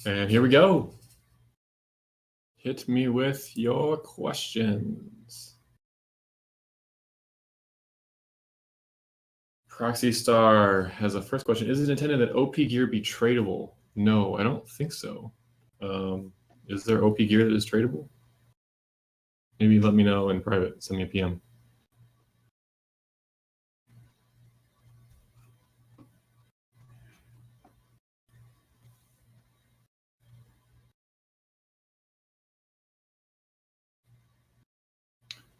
And here we go. Hit me with your questions. Proxy Star has a first question. Is it intended that OP gear be tradable? No, I don't think so. Is there OP gear that is tradable? Maybe let me know in private. Send me a PM.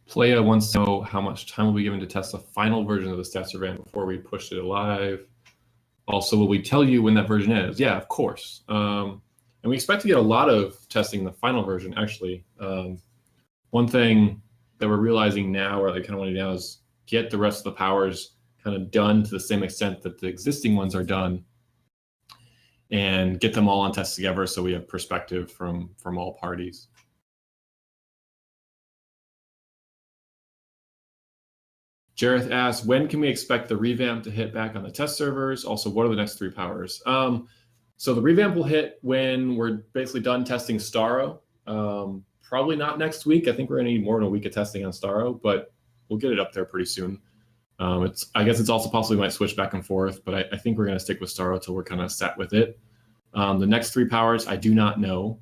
Playa wants to know how much time will be given to test the final version of the stats event before we push it live. Also, will we tell you when that version is? Yeah, of course. And we expect to get a lot of testing in the final version, actually. One thing that we're realizing now, or they kind of want to do now, is get the rest of the powers kind of done to the same extent that the existing ones are done, and get them all on test together so we have perspective from all parties. Jareth asks, when can we expect the revamp to hit back on the test servers? Also, what are the next 3 powers? So the revamp will hit when we're basically done testing Starro. Probably not next week. I think we're going to need more than a week of testing on Starro, but we'll get it up there pretty soon. I guess it's also possible we might switch back and forth, but I think we're going to stick with Starro till we're kind of set with it. The next 3 powers, I do not know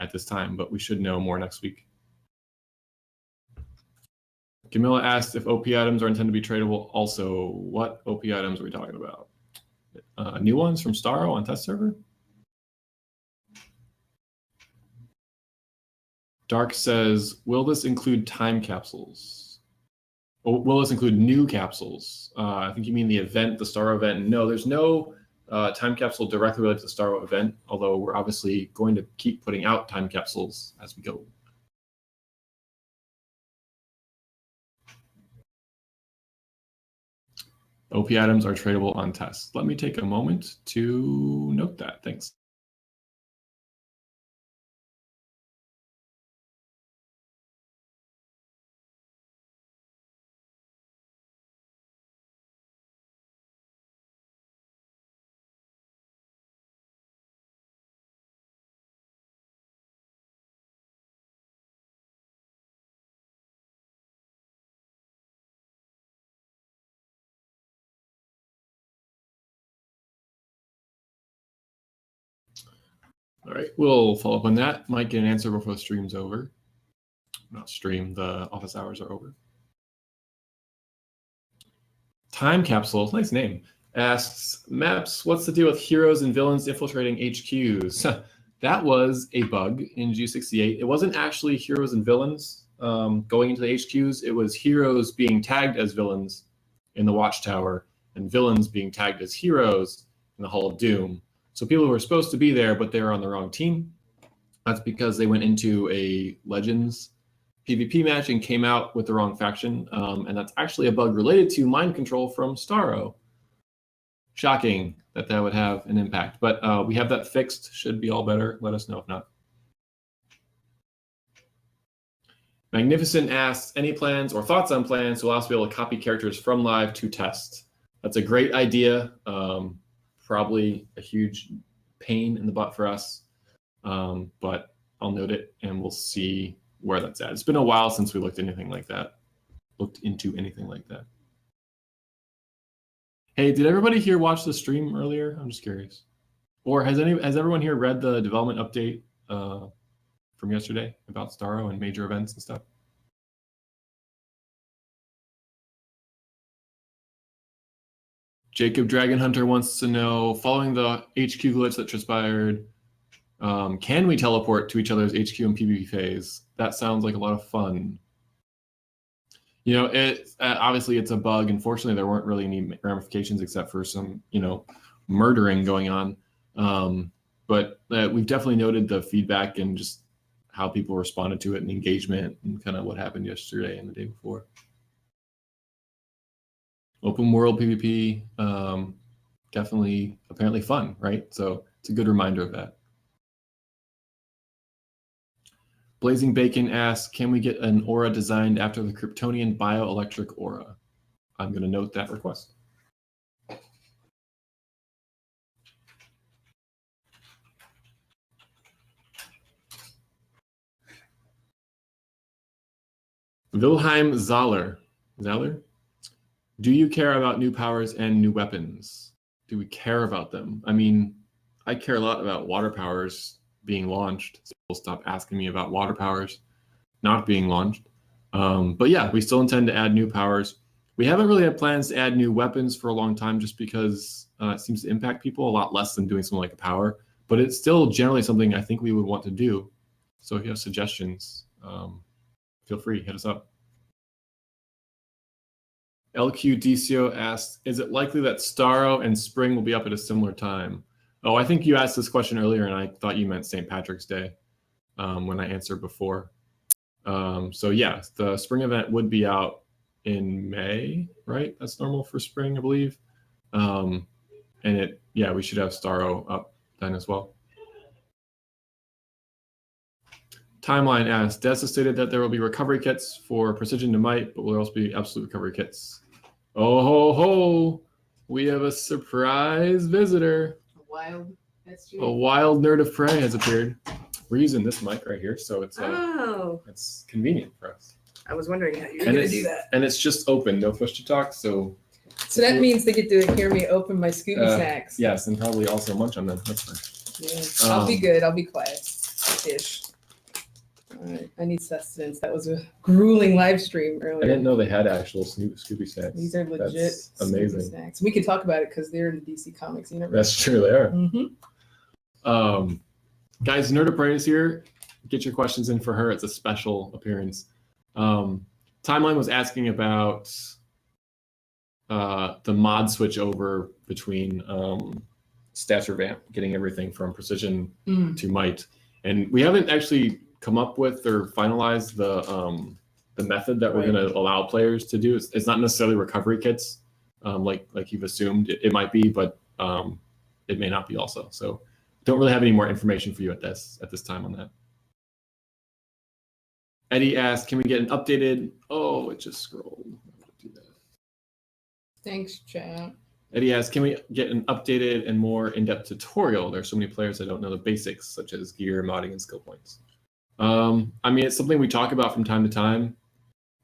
at this time, but we should know more next week. Camilla asked if OP items are intended to be tradable. Also, what OP items are we talking about? New ones from Starro on test server? Dark says, will this include time capsules? Or will this include new capsules? I think you mean the event, the Starro event. No, there's no time capsule directly related to the Starro event, although we're obviously going to keep putting out time capsules as we go. OP items are tradable on test. Let me take a moment to note that. Thanks. All right, we'll follow up on that. Might get an answer before the stream's over. Not stream, the office hours are over. Time Capsule, nice name, asks, Maps, what's the deal with heroes and villains infiltrating HQs? That was a bug in G68. It wasn't actually heroes and villains going into the HQs. It was heroes being tagged as villains in the Watchtower and villains being tagged as heroes in the Hall of Doom. So people who were supposed to be there, but they were on the wrong team. That's because they went into a Legends PvP match and came out with the wrong faction. And that's actually a bug related to mind control from Starro. Shocking that would have an impact. But we have that fixed. Should be all better. Let us know if not. Magnificent asks, any plans or thoughts on plans to allow us to be able to copy characters from live to test? That's a great idea. Probably a huge pain in the butt for us. But I'll note it and we'll see where that's at. It's been a while since we looked into anything like that. Hey, did everybody here watch the stream earlier? I'm just curious. Or has everyone here read the development update from yesterday about Starro and major events and stuff? Jacob Dragon Hunter wants to know, following the HQ glitch that transpired, can we teleport to each other's HQ and PvP phase? That sounds like a lot of fun. You know, obviously it's a bug. Unfortunately, there weren't really any ramifications except for some, murdering going on. But we've definitely noted the feedback and just how people responded to it and engagement and kind of what happened yesterday and the day before. Open world PvP, definitely apparently fun, right? So it's a good reminder of that. Blazing Bacon asks, can we get an aura designed after the Kryptonian bioelectric aura? I'm going to note that request. Wilhelm Zahler. Do you care about new powers and new weapons? Do we care about them? I mean, I care a lot about water powers being launched. So people stop asking me about water powers not being launched. But yeah, we still intend to add new powers. We haven't really had plans to add new weapons for a long time just because it seems to impact people a lot less than doing something like a power. But it's still generally something I think we would want to do. So if you have suggestions, feel free, hit us up. LQ asked, is it likely that Starro and Spring will be up at a similar time? Oh, I think you asked this question earlier, and I thought you meant St. Patrick's Day when I answered before. So yeah, the Spring event would be out in May, right? That's normal for Spring, I believe. And we should have Starro up then as well. Timeline asked, Des has stated that there will be recovery kits for Precision to Might, but will there also be absolute recovery kits? Oh ho ho! We have a surprise visitor. A wild nerd of prey has appeared. We're using this mic right here, so it's it's convenient for us. I was wondering how you're going to do that. And it's just open, no push to talk, so that means they get to hear me open my Scooby snacks. Yes, and probably also munch on them. That's fine. Yeah, I'll be good. I'll be quiet-ish. I need sustenance. That was a grueling live stream earlier. I didn't know they had actual Scooby snacks. These are legit. That's amazing. Scooby snacks. We can talk about it because they're in the DC Comics universe. That's true. They are. Mm-hmm. Guys, Nerd of Prey is here. Get your questions in for her. It's a special appearance. Timeline was asking about the mod switch over between Stats Revamp, getting everything from Precision to Might, and we haven't actually come up with or finalized the method that we're going to allow players to do. It's not necessarily recovery kits, like you've assumed it might be, but it may not be also. So don't really have any more information for you at this time on that. Eddie asked, can we get an updated? Oh, it just scrolled. Do that. Thanks, chat. Eddie asked, can we get an updated and more in-depth tutorial? There's so many players that don't know the basics, such as gear, modding, and skill points. I mean, it's something we talk about from time to time,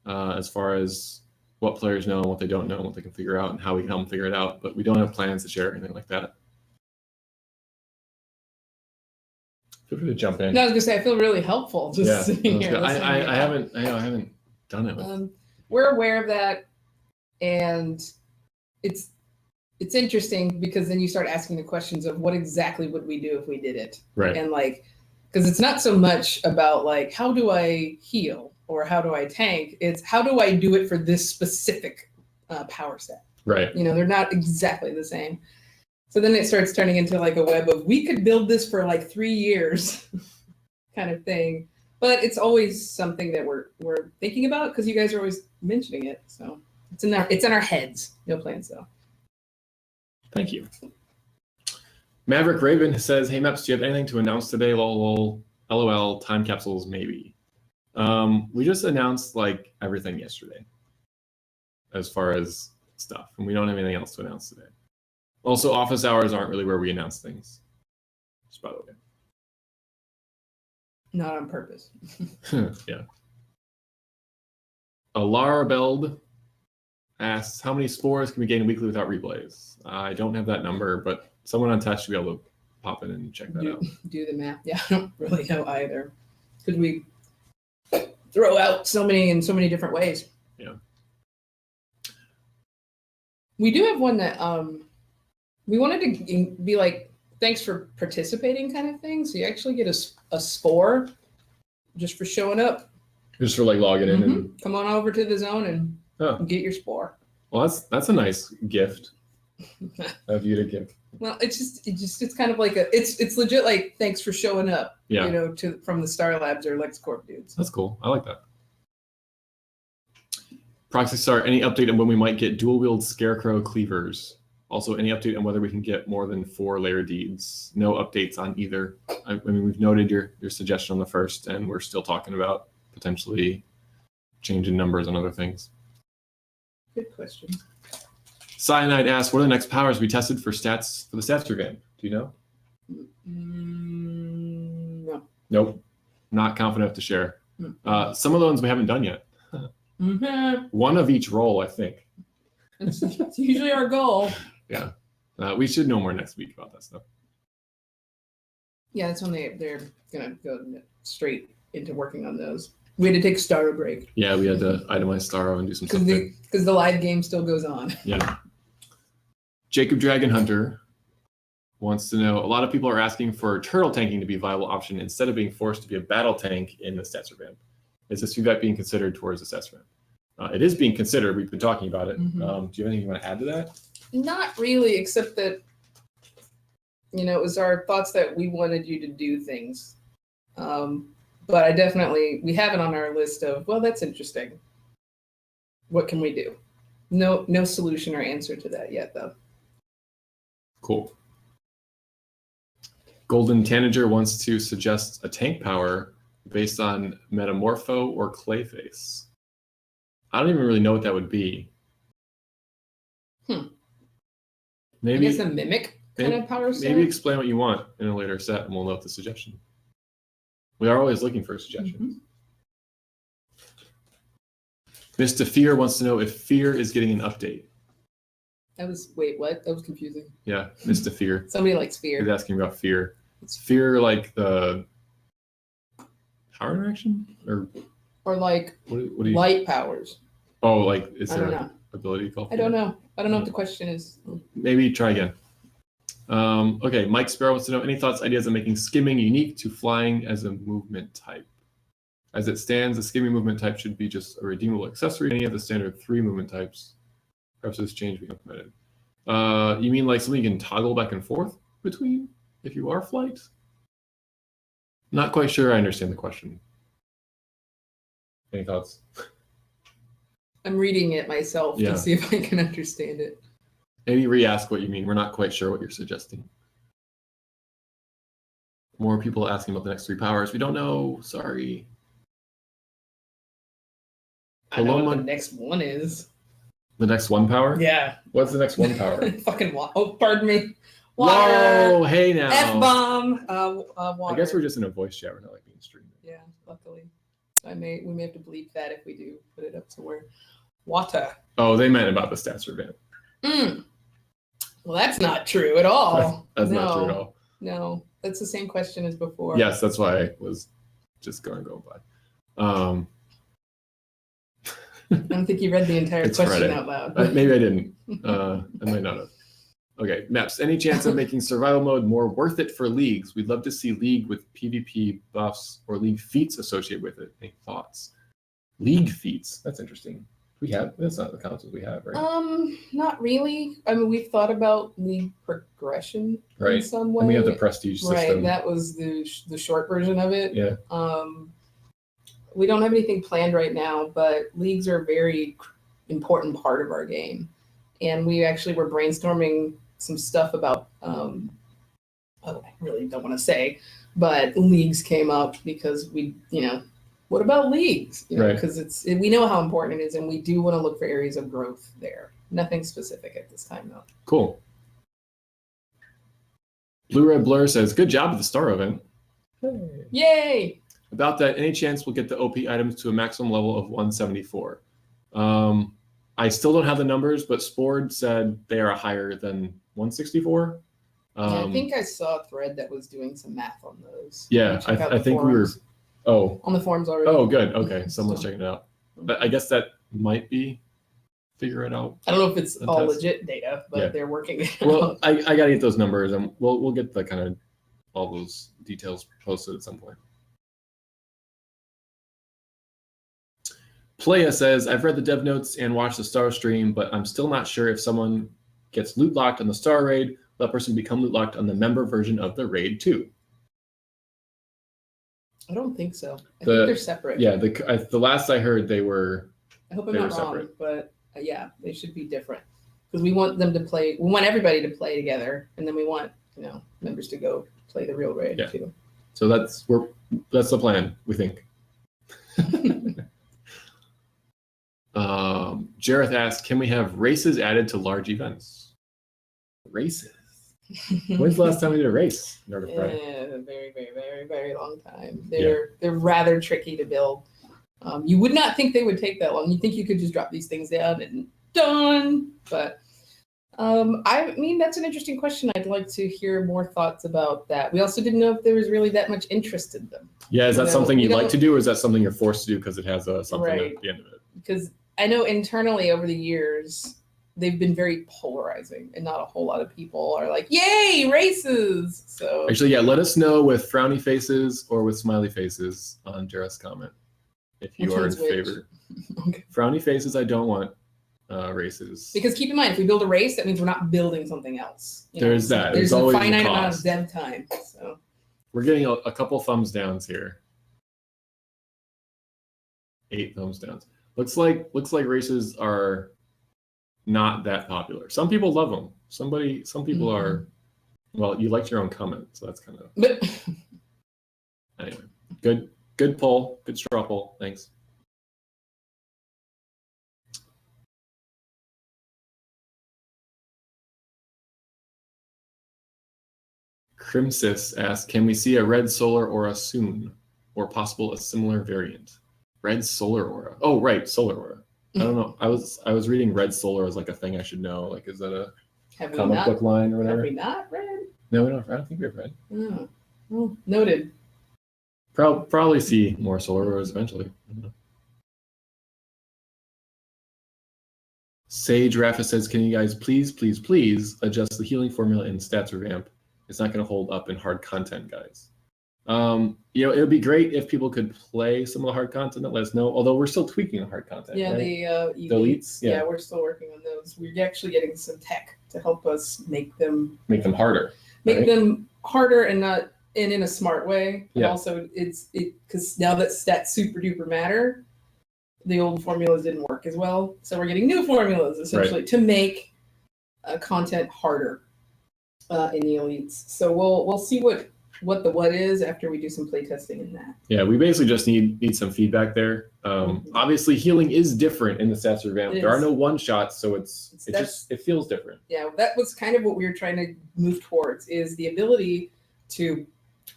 as far as what players know and what they don't know, and what they can figure out, and how we can help them figure it out. But we don't have plans to share anything like that. Feel free to jump in. No, I was gonna say I feel really helpful just sitting here. I haven't done it. We're aware of that, and it's interesting because then you start asking the questions of what exactly would we do if we did it, right? And because it's not so much about how do I heal or how do I tank. It's how do I do it for this specific power set, right? They're not exactly the same. So then it starts turning into a web of we could build this for 3 years kind of thing. But it's always something that we're thinking about because you guys are always mentioning it. So it's in our heads. No plans though. Thank you. Maverick Raven says, hey Meps, do you have anything to announce today? Lol, LOL, time capsules maybe. We just announced everything yesterday as far as stuff, and we don't have anything else to announce today. Also, office hours aren't really where we announce things. Just by the way. Not on purpose. Yeah. Alara Beld asks, how many spores can we gain weekly without replays? I don't have that number, but someone on test should be able to pop in and check that out. Do the math. Yeah, I don't really know either. Because we throw out so many in so many different ways. Yeah. We do have one that we wanted to be thanks for participating kind of thing. So you actually get a spore just for showing up. Just for logging in and come on over to the zone and get your spore. Well, that's a nice gift of you to give. Well, it's kind of it's legit thanks for showing up. Yeah. From the Star Labs or LexCorp dudes. That's cool. I like that. Proxy Star, any update on when we might get dual wield Scarecrow cleavers? Also, any update on whether we can get more than 4 layer deeds? No updates on either. I mean, we've noted your suggestion on the first, and we're still talking about potentially changing numbers on other things. Good question. Cyanide asks, what are the next powers we tested for the stats revamp? Do you know? No. Nope. Not confident enough to share. Some of the ones we haven't done yet. Mm-hmm. One of each role, I think. It's usually our goal. Yeah. We should know more next week about that stuff. Yeah, that's when they're gonna go straight into working on those. We had to take a Starro break. Yeah, we had to itemize Starro and do some stuff. Because the live game still goes on. Yeah. Jacob Dragon Hunter wants to know, a lot of people are asking for turtle tanking to be a viable option instead of being forced to be a battle tank in the stats revamp. Is this feedback being considered towards the stats revamp? It is being considered. We've been talking about it. Mm-hmm. Do you have anything you want to add to that? Not really, except that, it was our thoughts that we wanted you to do things. But we have it on our list of, well, that's interesting. What can we do? No solution or answer to that yet, though. Cool. Golden Tanager wants to suggest a tank power based on Metamorpho or Clayface. I don't even really know what that would be. Maybe I guess a mimic kind of power set? Maybe explain what you want in a later set and we'll note the suggestion. We are always looking for suggestions. Mr. Fear wants to know if Fear is getting an update. Wait, what? That was confusing. Yeah, Mr. Fear. Somebody likes Fear. He's asking about Fear. It's Fear like the power interaction? Or like what do you... light powers. Oh, like is I there don't an know. ability called I Fear? don't know. I don't know what the question is. Maybe try again. Okay, Mike Sparrow wants to know, any thoughts, ideas on making skimming unique to flying as a movement type? As it stands, the skimming movement type should be just a redeemable accessory. Any of the standard 3 movement types. Perhaps this change being implemented. You mean like something you can toggle back and forth between if you are flight? Not quite sure I understand the question. Any thoughts? I'm reading it myself Yeah. to see if I can understand it. Maybe re-ask what you mean. We're not quite sure what you're suggesting. More people asking about the next 3 powers. We don't know. Sorry. I know what the next one is. The next 1 power? Yeah. What's the next 1 power? Fucking pardon me. Water. Whoa, hey now. F-bomb. Water. I guess we're just in a voice chat. We're not like being streamed. Yeah, luckily. We may have to bleep that if we do put it up somewhere. Water. Oh, they meant about the stats revamp. Well, that's not true at all. That's not true at all. No, that's the same question as before. Yes, that's why I was just going by. I don't think you read the entire question Friday. out loud. Maybe I didn't. I might not have. Okay, Maps. Any chance of making survival mode more worth it for leagues? We'd love to see league with PvP buffs or league feats associated with it. Any thoughts? League feats. That's interesting. That's not the consoles we have, right? Not really. I mean, we've thought about league progression in some way. And we have the prestige system. Right, that was the short version of it. Yeah. We don't have anything planned right now, but leagues are a very important part of our game. And we actually were brainstorming some stuff about, I really don't want to say, but leagues came up because what about leagues? Because we know how important it is, and we do want to look for areas of growth there. Nothing specific at this time, though. Cool. Blue Red Blur says, good job with the Star event. Hey. Yay! About that, any chance we'll get the OP items to a maximum level of 174? I still don't have the numbers, but Spord said they are higher than 164. I think I saw a thread that was doing some math on those. Yeah, I think we were... Oh. On the forums already. Oh, good. Okay, someone's checking it out. But I guess that might be figure it out. I don't know if it's all legit data, but they're working it out. Well, I gotta get those numbers, and we'll get the kind of all those details posted at some point. Playa says, I've read the dev notes and watched the Star stream, but I'm still not sure if someone gets loot locked on the Star raid, will that person become loot locked on the member version of the raid too? I don't think so. I think they're separate. Yeah, the last I heard they were. I hope I'm not wrong, but yeah, they should be different because we want them to play. We want everybody to play together, and then we want members to go play the real raid too. So that's the plan, we think. Jareth asks, can we have races added to large events? Races? When's the last time we did a race? Yeah, very, very, very, very long time. They're rather tricky to build. You would not think they would take that long. You think you could just drop these things down and done. But I mean, that's an interesting question. I'd like to hear more thoughts about that. We also didn't know if there was really that much interest in them. Yeah, is that something you'd like to do, or is that something you're forced to do because it has something Right. at the end of it? Because I know internally over the years, they've been very polarizing, and not a whole lot of people are like, yay, races. So Actually, yeah, let us know with frowny faces or with smiley faces on Jareth's comment if you Which are in one's which? favor. Okay. Frowny faces, I don't want races. Because keep in mind, if we build a race, that means we're not building something else. There's that. There's It's a always finite a amount of cost. dev time. So We're getting a couple thumbs downs here. 8 thumbs downs. Looks like races are not that popular. Some people love them. Some people are. Well, you liked your own comment, so that's kind of. But Anyway, good poll, good straw poll. Thanks. Crimsis asks, can we see a red solar aura soon, or possible a similar variant? Red solar aura. Oh, right, solar aura. I don't know. I was reading red solar as like a thing I should know. Like, is that a comic book line or whatever? Have we not read? No, we don't. I don't think we've read. Oh, well, noted. Probably see more solar auras eventually. Sage Rafa says, can you guys please adjust the healing formula in stats revamp? It's not going to hold up in hard content, guys. It would be great if people could play some of the hard content and let us know, although we're still tweaking the hard content. Yeah, right? the elites. Yeah, we're still working on those. We're actually getting some tech to help us make them harder. Make them harder and not in a smart way. And Yeah. also because now that stats super duper matter, the old formulas didn't work as well. So we're getting new formulas essentially to make content harder in the elites. So we'll see what is after we do some play testing in that. Yeah, we basically just need some feedback there. Obviously, healing is different in the stats revamp. There are no one shots, so it feels different. Yeah, that was kind of what we were trying to move towards, is the ability to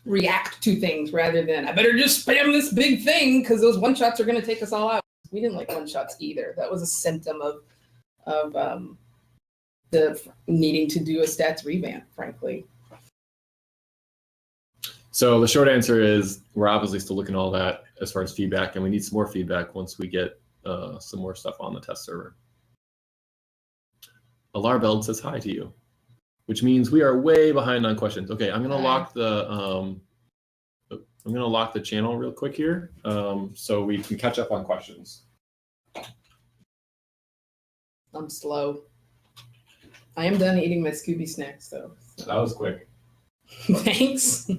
react to things rather than I better just spam this big thing because those one shots are going to take us all out. We didn't like one shots either. That was a symptom of the needing to do a stats revamp, frankly. So the short answer is we're obviously still looking at all that as far as feedback, and we need some more feedback once we get some more stuff on the test server. Alarbeld says hi to you, which means we are way behind on questions. Okay, I'm gonna lock the channel real quick here, so we can catch up on questions. I'm slow. I am done eating my Scooby snacks though. So. That was quick. Thanks.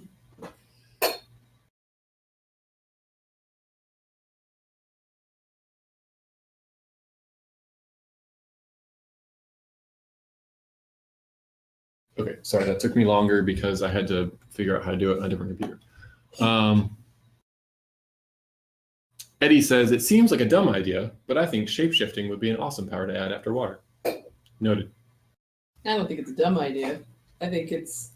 Okay, sorry, that took me longer because I had to figure out how to do it on a different computer. Eddie says, it seems like a dumb idea, but I think shape-shifting would be an awesome power to add after water. Noted. I don't think it's a dumb idea. I think it's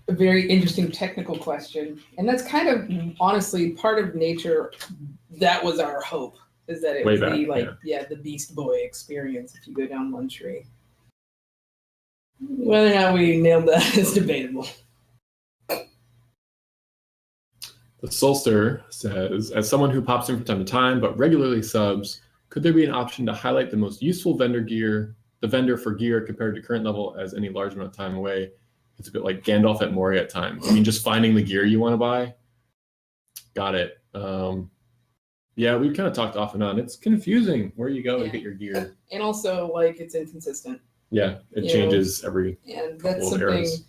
a very interesting technical question. And that's kind of, honestly, part of nature. That was our hope, is that it would be like, the Beast Boy experience if you go down one tree. Whether or not we nailed that is debatable. The Solster says, as someone who pops in from time to time but regularly subs, could there be an option to highlight the most useful vendor for gear compared to current level as any large amount of time away? It's a bit like Gandalf at Moria at times. I mean, just finding the gear you want to buy. Got it. Yeah, we've kind of talked off and on. It's confusing where you go to get your gear. And also, like, it's inconsistent. Yeah, it changes every and that's something eras.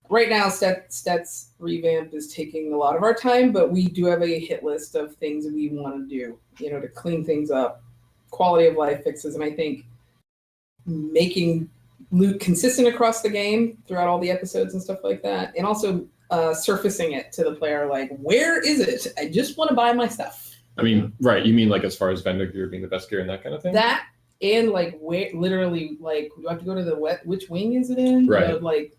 Right now stats revamp is taking a lot of our time, but we do have a hit list of things we want to do, to clean things up, quality of life fixes, and I think making loot consistent across the game throughout all the episodes and stuff like that, and also surfacing it to the player, like, where is it? I just want to buy my stuff. I mean, right, you mean like as far as vendor gear being the best gear and that kind of thing? That, and like, literally, like, you have to go to which wing is it in? Right. Like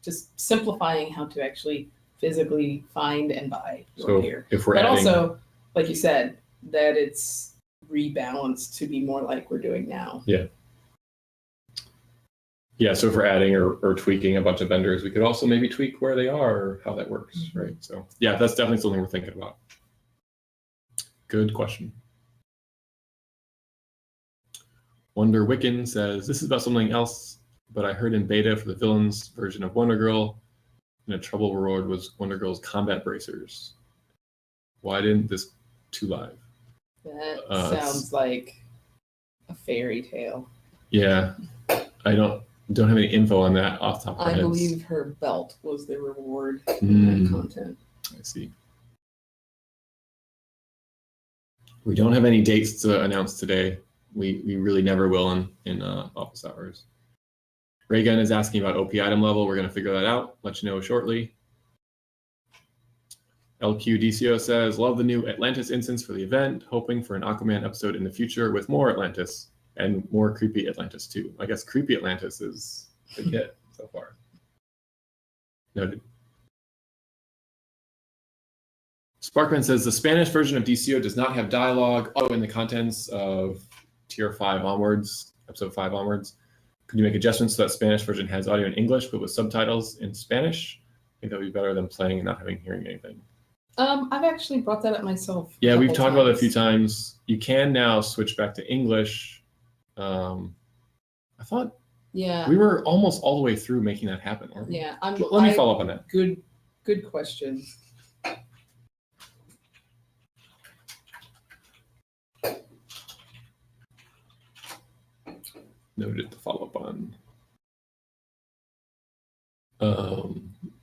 just simplifying how to actually physically find and buy your gear. If we're but adding... also like you said, that it's rebalanced to be more like we're doing now. Yeah, so if we're adding or tweaking a bunch of vendors, we could also maybe tweak where they are or how that works, right? So yeah, that's definitely something we're thinking about. Good question. Wonder Wiccan says, this is about something else, but I heard in beta for the villains version of Wonder Girl, in a trouble reward was Wonder Girl's combat bracers. Why didn't this 2 live? That sounds like a fairy tale. Yeah, I don't have any info on that off the top of my head. I believe her belt was the reward in that content. I see. We don't have any dates to announce today. We really never will in office hours. Raygun is asking about OP item level. We're going to figure that out. Let you know shortly. LQ DCUO says, love the new Atlantis instance for the event. Hoping for an Aquaman episode in the future with more Atlantis and more creepy Atlantis too. I guess creepy Atlantis is the hit so far. Noted. Sparkman says the Spanish version of DCUO does not have dialogue. Oh, in the contents of tier 5 onwards, episode 5 onwards. Could you make adjustments so that Spanish version has audio in English but with subtitles in Spanish? I think that would be better than playing and not hearing anything. I've actually brought that up myself. Yeah, we've talked about it a few times. You can now switch back to English. I thought we were almost all the way through making that happen. Yeah, let me follow up on that. Good question. Noted to follow up on.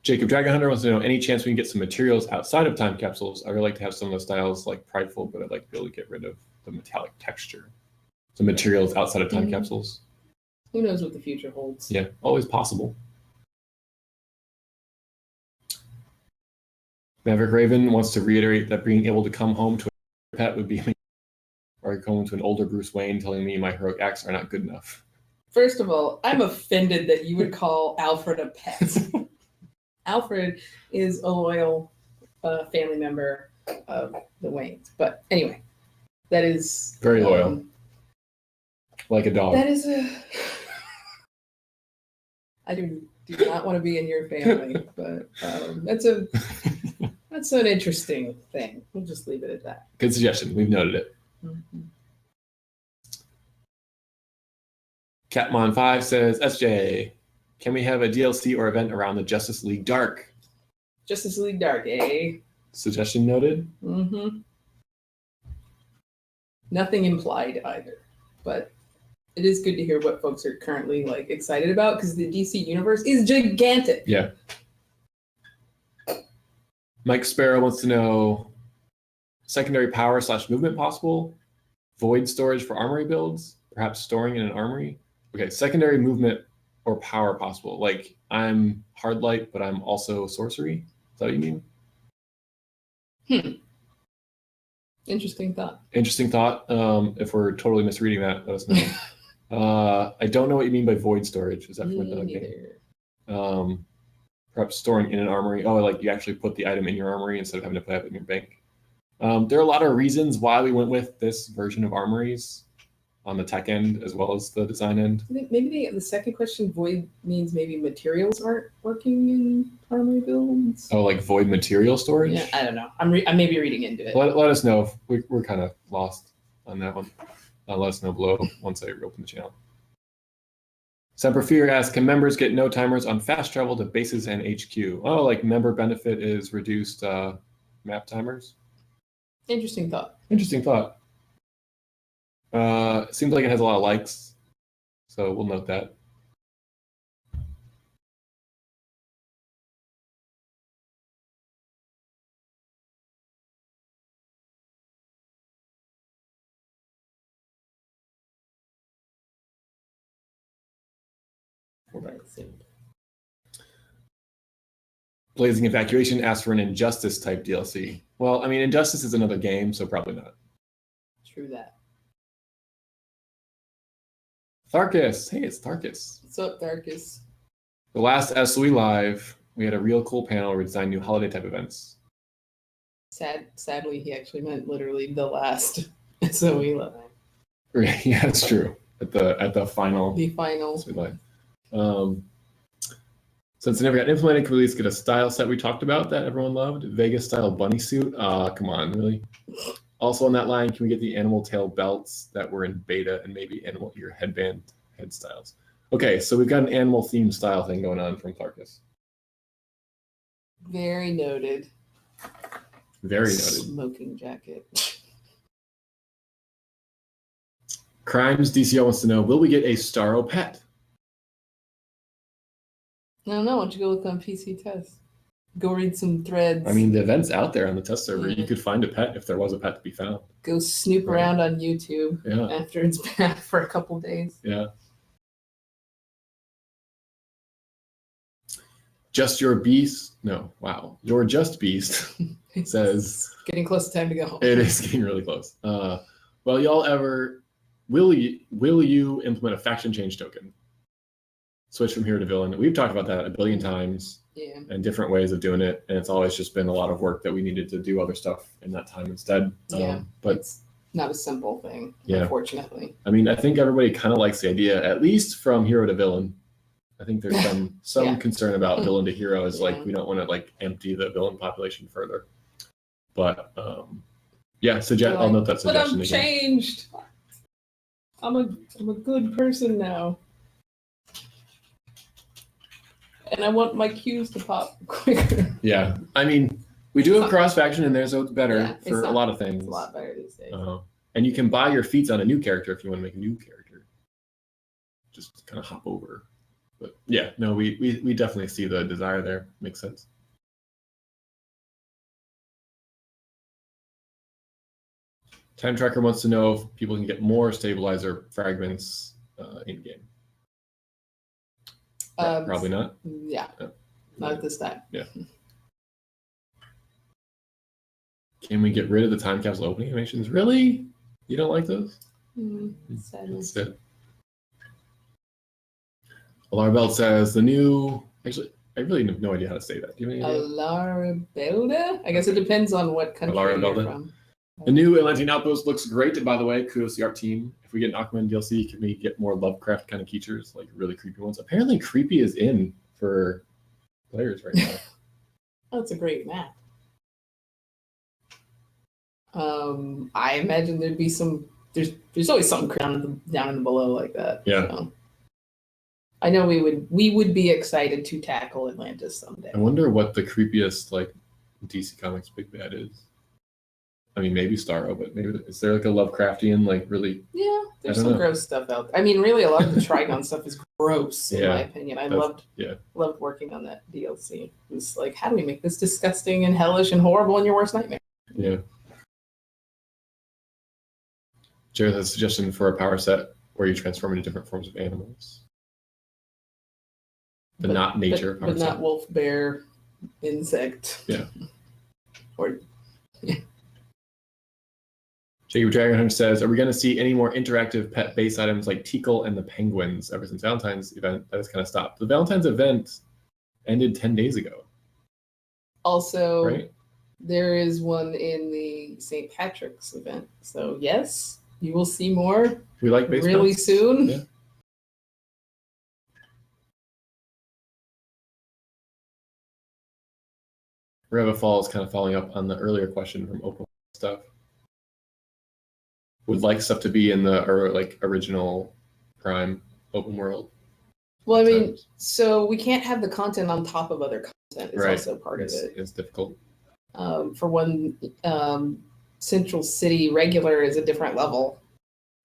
Jacob Dragon Hunter wants to know, any chance we can get some materials outside of time capsules? I would like to have some of the styles like Prideful, but I'd like to be able to get rid of the metallic texture. Some materials outside of time capsules. Who knows what the future holds? Yeah, always possible. Maverick Raven wants to reiterate that being able to come home to a pet would be, or come home to an older Bruce Wayne telling me my heroic acts are not good enough. First of all, I'm offended that you would call Alfred a pet. Alfred is a loyal family member of the Waynes. But anyway, that is... very loyal. Like a dog. That is a... I do not want to be in your family, but that's an interesting thing. We'll just leave it at that. Good suggestion. We've noted it. Catmon5 says, SJ, can we have a DLC or event around the Justice League Dark? Justice League Dark, eh? Suggestion noted. Nothing implied either, but it is good to hear what folks are currently excited about because the DC universe is gigantic. Yeah. Mike Sparrow wants to know, secondary power / movement possible, void storage for armory builds, perhaps storing in an armory. Okay, secondary movement or power possible. Like I'm hard light, but I'm also sorcery. Is that what you mean? Interesting thought. Interesting thought. If we're totally misreading that, let us know. I don't know what you mean by void storage. Is that from another game? Perhaps storing in an armory. Oh, like you actually put the item in your armory instead of having to put it in your bank. There are a lot of reasons why we went with this version of armories on the tech end as well as the design end. I think maybe the second question, void, means maybe materials aren't working in armory builds. Oh, like void material storage? Yeah, I don't know. I may be reading into it. Let us know if we're kind of lost on that one. Let us know below once I reopen the channel. Semper Fear asks, can members get no timers on fast travel to bases and HQ? Oh, like member benefit is reduced map timers? Interesting thought. Interesting thought. Seems like it has a lot of likes, so we'll note that. Blazing Evacuation asks for an Injustice type DLC. Well, I mean, Injustice is another game, so probably not. True that. Tharkus. Hey, it's Tharkus. What's up, Tharkus? The last SOE Live, we had a real cool panel where we designed new holiday type events. Sadly, he actually meant literally the last SOE line. Yeah, that's true. At the final. The final. Line. Since it never got implemented, can we at least get a style set we talked about that everyone loved? Vegas style bunny suit? Come on, really? Also on that line, can we get the animal tail belts that were in beta and maybe animal ear headband head styles? Okay, so we've got an animal themed style thing going on from Clarkus. Very noted. Very noted. Smoking jacket. Crimes DCO wants to know, will we get a Starro pet? I don't know. Why don't you go look on PC Test? Go read some threads. I mean, the event's out there on the test server. Yeah. You could find a pet if there was a pet to be found. Go snoop around on YouTube after it's been out for a couple days. Yeah. Just Your Beast. No, wow. Your Just Beast says. Getting close to time to go home. It is getting really close. Well, y'all ever. Will you implement a faction change token? Switch from hero to villain. We've talked about that a billion times. Yeah. And different ways of doing it. And it's always just been a lot of work that we needed to do other stuff in that time instead. Yeah. But it's not a simple thing, yeah. Unfortunately. I mean, I think everybody kind of likes the idea, at least from hero to villain. I think there's some concern about villain to hero is like we don't want to like empty the villain population further. But I'll note that suggestion. But I'm again. changed. I'm a good person now. And I want my cues to pop quicker. Yeah. I mean, we do have cross faction in there, so it's better for a lot of things. It's a lot better these days. And you can buy your feats on a new character if you want to make a new character. Just kind of hop over. But yeah, no, we definitely see the desire there. Makes sense. Time Tracker wants to know if people can get more stabilizer fragments in game. Probably not. Yeah, not at this time. Yeah. Can we get rid of the time capsule opening animations? Really? You don't like those? Sadness. Alarbelt says the new. Actually, I really have no idea how to say that. Do you have any idea? Alarabelda? I guess it depends on what country you're from. The new Atlantean Outpost looks great, by the way. Kudos to the art team. If we get an Aquaman DLC, can we get more Lovecraft kind of creatures, like really creepy ones? Apparently, creepy is in for players right now. That's a great map. I imagine there'd be some. There's always something down in the below like that. Yeah. So. I know we would be excited to tackle Atlantis someday. I wonder what the creepiest like DC Comics big bad is. I mean, maybe Starro, but maybe is there like a Lovecraftian like really? Yeah, there's some gross stuff out there. I mean, really, a lot of the Trigon stuff is gross in my opinion. I loved working on that DLC. It was like, how do we make this disgusting and hellish and horrible in your worst nightmare? Yeah. Jared has a suggestion for a power set where you transform into different forms of animals. But not nature power but set. Not wolf, bear, insect. Yeah. Or Jacob Dragon Hunter says, are we going to see any more interactive pet base items like Teakle and the penguins ever since Valentine's event? That has kind of stopped. The Valentine's event ended 10 days ago. Also, right? There is one in the St. Patrick's event. So yes, you will see more. We like base really pets? soon. Yeah. Reva Falls kind of following up on the earlier question from Open Stuff. Would like stuff to be in the original Prime open world. Well, I mean, so we can't have the content on top of other content. It's also part of it. It's difficult. For one, Central City regular is a different level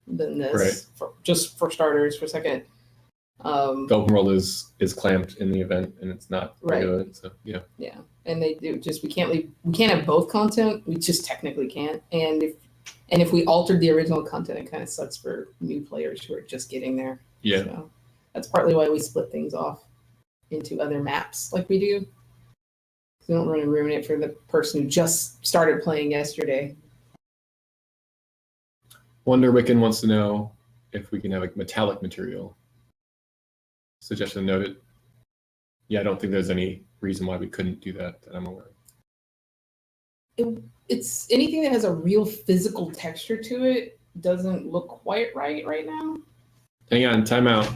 than this. Right. Just for starters, for second. The open world is clamped in the event, and it's not regular. So yeah. Yeah, and they do we can't have both content. We just technically can't. And if we altered the original content, it kind of sucks for new players who are just getting there. Yeah. So that's partly why we split things off into other maps like we do. We don't want to ruin it for the person who just started playing yesterday. Wonder Wiccan wants to know if we can have a metallic material. Suggestion noted. Yeah, I don't think there's any reason why we couldn't do that I'm aware of. it's anything that has a real physical texture to it doesn't look quite right now. Hang on, time out.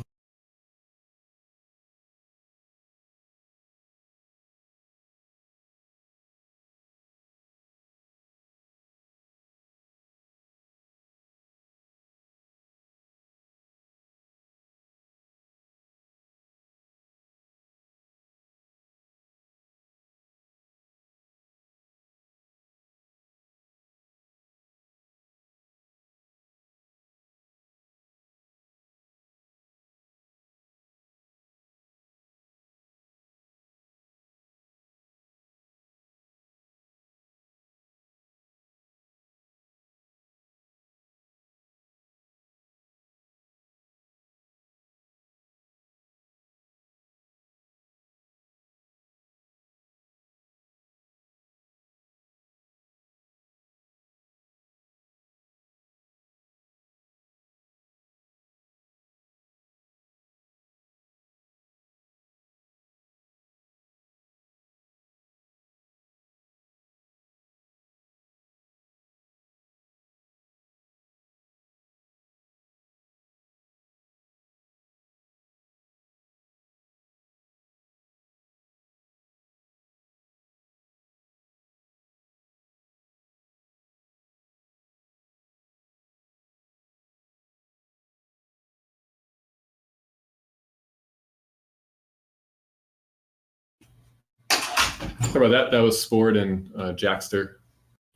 Sorry about that. That was Sport and Jackster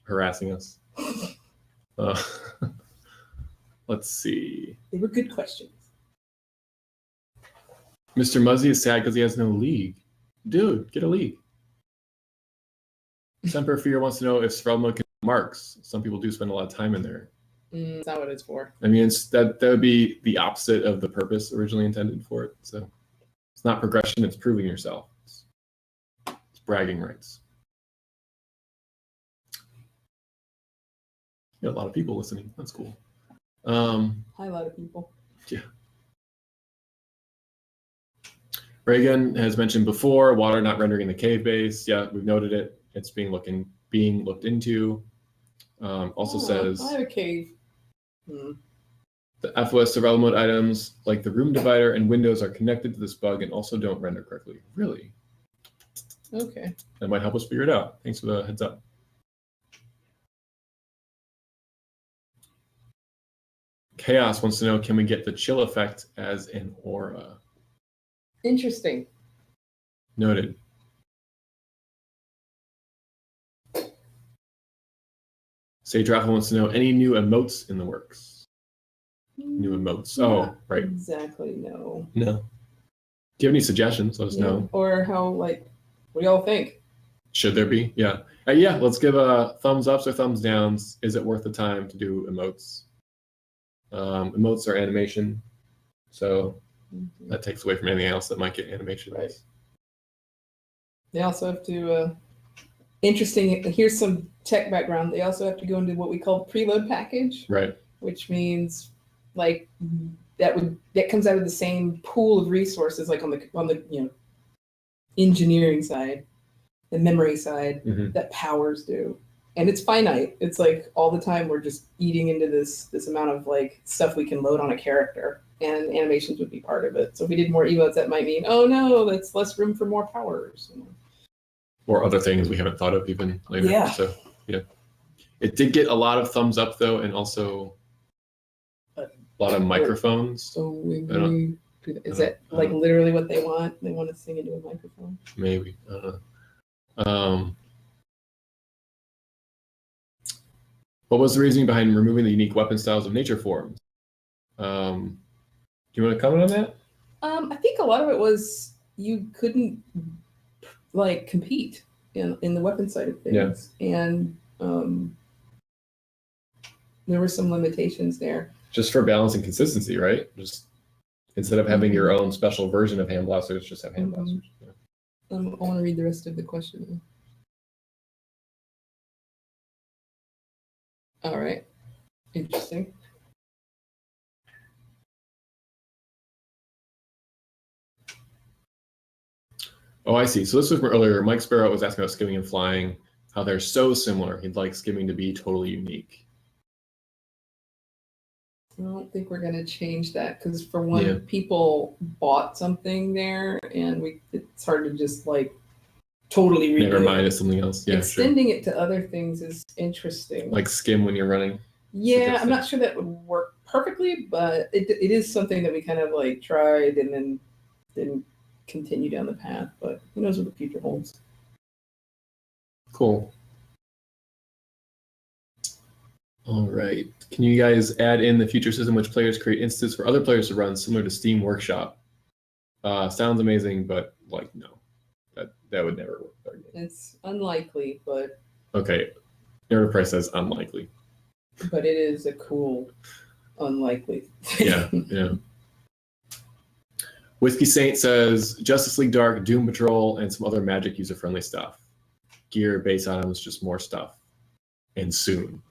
harassing us. Let's see. They were good questions. Mr. Muzzy is sad because he has no league. Dude, get a league. Semper Fear wants to know if Svelmo can marks. Some people do spend a lot of time in there. That's not what it's for. I mean, that would be the opposite of the purpose originally intended for it. So it's not progression, it's proving yourself. It's bragging rights. You got a lot of people listening. That's cool. Hi, a lot of people. Yeah. Reagan has mentioned before, water not rendering the cave base. Yeah, we've noted it. It's being looked into. Also says I have a cave. The FOS survival mode items like the room divider and windows are connected to this bug and also don't render correctly. Really? Okay. That might help us figure it out. Thanks for the heads up. Chaos wants to know, can we get the chill effect as an aura? Interesting. Noted. Sage Raffle wants to know, any new emotes in the works? New emotes. Not oh, right. Exactly, no. No. Do you have any suggestions? Let us know. Or how, what do y'all think? Should there be? Yeah. Yeah, let's give a thumbs ups or thumbs downs. Is it worth the time to do emotes? Emotes are animation, so that takes away from anything else that might get animation. Right. They also have to, interesting, here's some tech background. They also have to go into what we call preload package. Right. Which means like that comes out of the same pool of resources, like on the engineering side, the memory side, that powers do. And it's finite. It's like all the time we're just eating into this amount of like stuff we can load on a character, and animations would be part of it. So if we did more emotes, that might mean, oh no, that's less room for more powers. Or other things we haven't thought of even later. Yeah. So yeah. It did get a lot of thumbs up though, and also a lot of microphones. So is that like literally what they want? They want to sing into a microphone? Maybe. I don't know. What was the reasoning behind removing the unique weapon styles of nature forms? Do you want to comment on that? I think a lot of it was you couldn't like compete in the weapon side of things, and there were some limitations there. Just for balance and consistency, right? Just instead of having your own special version of hand blasters, just have hand blasters. Yeah. I want to read the rest of the question. All right. Interesting. Oh, I see. So this was from earlier. Mike Sparrow was asking about skimming and flying. how they're so similar. He'd like skimming to be totally unique. I don't think we're gonna change that because for one, Yeah. people bought something there, and it's hard to just like totally redo Never mind, it. it's something else. Yeah, Extending it to other things is interesting. like skim when you're running. Yeah, I'm not sure that would work perfectly, but it is something that we kind of like tried and then didn't continue down the path. But who knows what the future holds? Cool. All right. Can you guys add in the future system which players create instances for other players to run, similar to Steam Workshop? Sounds amazing, but like no, that would never work with our game. It's unlikely, but Okay, Narrative Price says unlikely. But it is a cool, unlikely thing. Yeah. Whiskey Saint says Justice League Dark, Doom Patrol, and some other Magic user-friendly stuff. Gear, base items, just more stuff, and soon.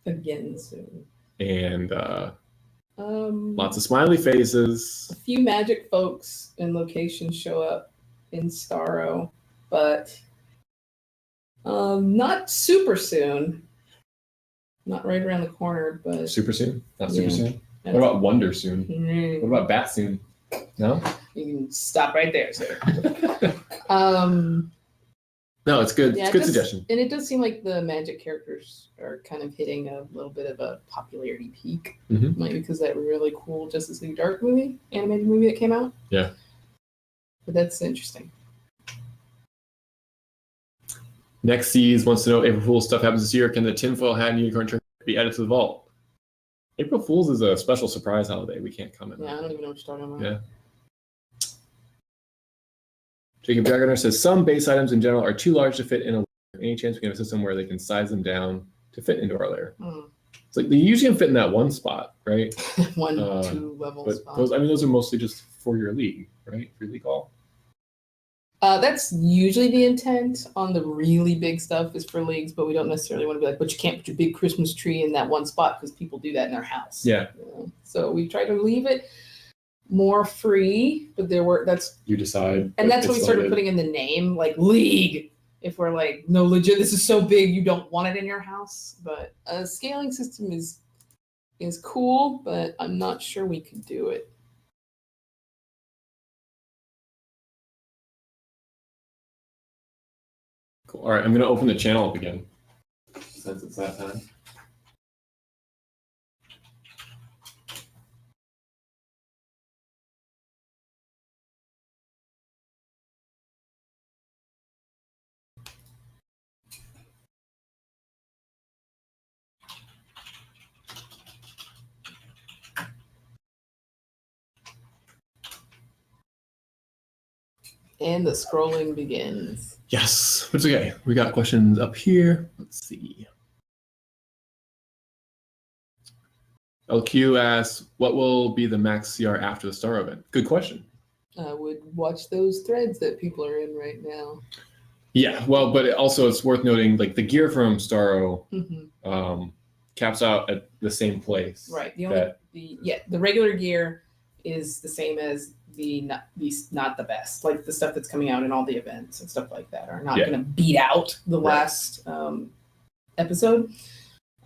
Again soon. And lots of smiley faces. A few Magic folks and locations show up in Starro, but not super soon. Not right around the corner, but super soon. Not super soon. What about Wonder soon? What about Bat soon? No. You can stop right there, sir. No, it's good. Yeah, it's a good suggestion. And it does seem like the Magic characters are kind of hitting a little bit of a popularity peak. Mm-hmm. Maybe because that really cool Justice League Dark animated movie that came out. Yeah. But that's interesting. Next Seas wants to know April Fool's stuff happens this year. Can the tinfoil hat and unicorn trick be added to the vault? April Fool's is a special surprise holiday. We can't comment on. Yeah, I don't even know what you're talking about. Yeah. Jacob Dragoner says some base items in general are too large to fit in a layer. Any chance we can have a system where they can size them down to fit into our layer? It's like they usually can fit in that one spot, right? 1-2 level but spot. those are mostly just for your league, right? For your league all. That's usually the intent on the really big stuff is for leagues, but we don't necessarily want to be like, but you can't put your big Christmas tree in that one spot because people do that in their house. Yeah. So we try to leave it more free, but that's you decide. And that's what we started putting in the name, like league. If we're like, no, legit, this is so big you don't want it in your house. But a scaling system is cool, but I'm not sure we could do it. Cool. All right, I'm gonna open the channel up again since it's that time. And the scrolling begins. Yes, it's okay. We got questions up here. Let's see. LQ asks, what will be the max CR after the Star event? Good question. I would watch those threads that people are in right now. Yeah, well, but it's worth noting, like the gear from Starro caps out at the same place. Right. The regular gear is the same as the not the best. Like the stuff that's coming out in all the events and stuff like that are not going to beat out the last episode.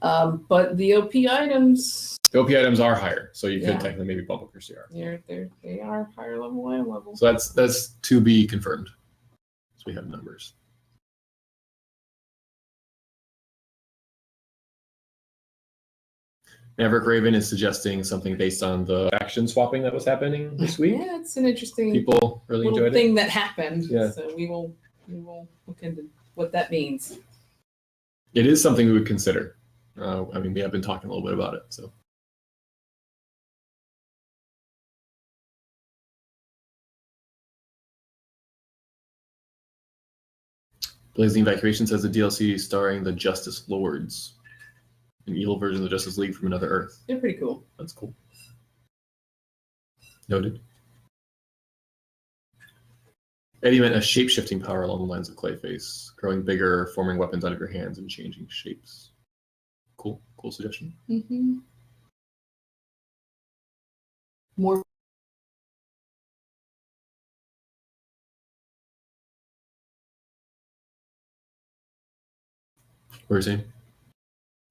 But the OP items. The OP items are higher, so you could technically maybe bump up your CR. They are higher level. So that's to be confirmed. So we have numbers. Maverick Raven is suggesting something based on the faction swapping that was happening this week. Yeah, it's an interesting people really enjoyed thing that happened. Yeah. So we will look into what that means. It is something we would consider. I mean, we have been talking a little bit about it. So. Blazing Evacuation says the DLC starring the Justice Lords, an evil version of the Justice League from another Earth. They're pretty cool. That's cool. Noted. Eddie meant a shape-shifting power along the lines of Clayface, growing bigger, forming weapons out of your hands, and changing shapes. Cool suggestion. More What are you saying?